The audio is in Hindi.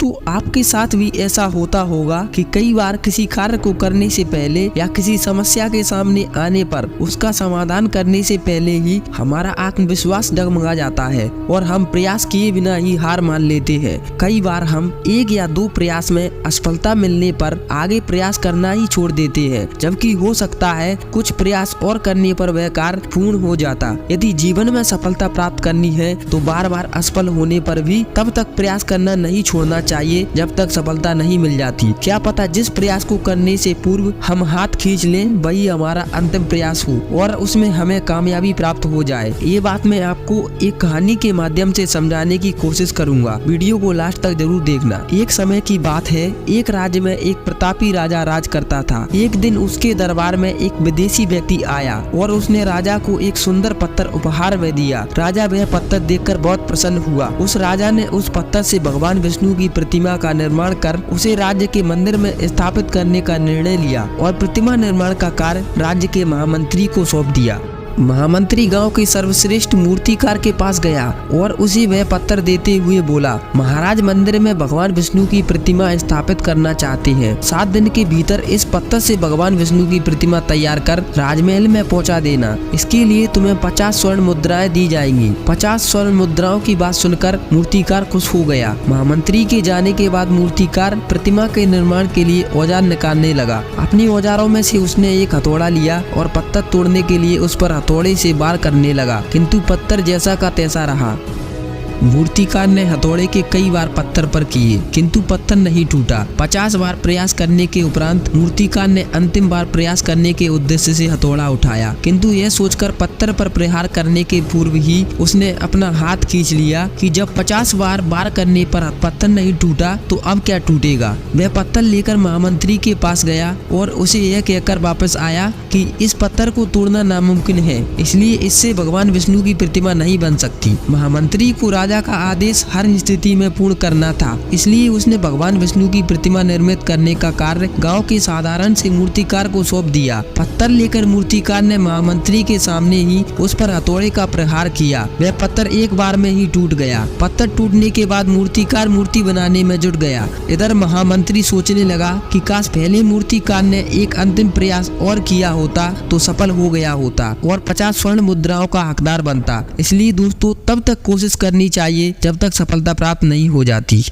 दोस्तों आपके साथ भी ऐसा होता होगा कि कई बार किसी कार्य को करने से पहले या किसी समस्या के सामने आने पर उसका समाधान करने से पहले ही हमारा आत्मविश्वास डगमगा जाता है और हम प्रयास किए बिना ही हार मान लेते हैं। कई बार हम 1 या 2 प्रयास में असफलता मिलने पर आगे प्रयास करना ही छोड़ देते हैं, जबकि हो सकता है कुछ प्रयास और करने पर वह कार्य पूर्ण हो जाता। यदि जीवन में सफलता प्राप्त करनी है तो बार बार असफल होने पर भी तब तक प्रयास करना नहीं छोड़ना चाहिए जब तक सफलता नहीं मिल जाती। क्या पता जिस प्रयास को करने से पूर्व हम हाथ खींच लें वही हमारा अंतिम प्रयास हो और उसमें हमें कामयाबी प्राप्त हो जाए। ये बात मैं आपको एक कहानी के माध्यम से समझाने की कोशिश करूंगा। वीडियो को लास्ट तक जरूर देखना। एक समय की बात है, एक राज्य में एक प्रतापी राजा राज करता था। एक दिन उसके दरबार में एक विदेशी व्यक्ति आया और उसने राजा को एक सुंदर पत्थर उपहार में दिया। राजा वह पत्थर देखकर बहुत प्रसन्न हुआ। उस राजा ने उस पत्थर से भगवान विष्णु की प्रतिमा का निर्माण कर उसे राज्य के मंदिर में स्थापित करने का निर्णय लिया और प्रतिमा निर्माण का कार्य राज्य के महामंत्री को सौंप दिया। महामंत्री गांव के सर्वश्रेष्ठ मूर्तिकार के पास गया और उसे वह पत्थर देते हुए बोला, महाराज मंदिर में भगवान विष्णु की प्रतिमा स्थापित करना चाहते हैं। 7 दिन के भीतर इस पत्थर से भगवान विष्णु की प्रतिमा तैयार कर राजमहल में पहुंचा देना। इसके लिए तुम्हें 50 स्वर्ण मुद्राएं दी जाएंगी। 50 स्वर्ण मुद्राओं की बात सुनकर मूर्तिकार खुश हो गया। महामंत्री के जाने के बाद मूर्तिकार प्रतिमा के निर्माण के लिए औजार निकालने लगा। अपनी औजारों में से उसने एक हथौड़ा लिया और पत्थर तोड़ने के लिए उस पर हथौड़े से वार करने लगा, किंतु पत्थर जैसा का तैसा रहा। मूर्तिकार ने हथौड़े के कई बार पत्थर पर किए, किंतु पत्थर नहीं टूटा। 50 बार प्रयास करने के उपरांत मूर्तिकार ने अंतिम बार प्रयास करने के उद्देश्य से हथौड़ा उठाया, किंतु यह सोचकर पत्थर पर प्रहार करने के पूर्व ही उसने अपना हाथ खींच लिया कि जब 50 बार वार करने पर पत्थर नहीं टूटा तो अब क्या टूटेगा। वह पत्थर लेकर महामंत्री के पास गया और उसे यह कहकर वापस आया कि इस पत्थर को तोड़ना नामुमकिन है, इसलिए इससे भगवान विष्णु की प्रतिमा नहीं बन सकती। महामंत्री को राजा का आदेश हर स्थिति में पूर्ण करना था, इसलिए उसने भगवान विष्णु की प्रतिमा निर्मित करने का कार्य गांव के साधारण से मूर्तिकार को सौंप दिया। पत्थर लेकर मूर्तिकार ने महामंत्री के सामने ही उस पर हथौड़े का प्रहार किया। वह पत्थर एक बार में ही टूट गया। पत्थर टूटने के बाद मूर्तिकार मूर्ति बनाने में जुट गया। इधर महामंत्री सोचने लगा कि काश पहले मूर्तिकार ने एक अंतिम प्रयास और किया होता तो सफल हो गया होता और 50 स्वर्ण मुद्राओं का हकदार बनता। इसलिए दोस्तों तब तक कोशिश करनी चाहिए जब तक सफलता प्राप्त नहीं हो जाती।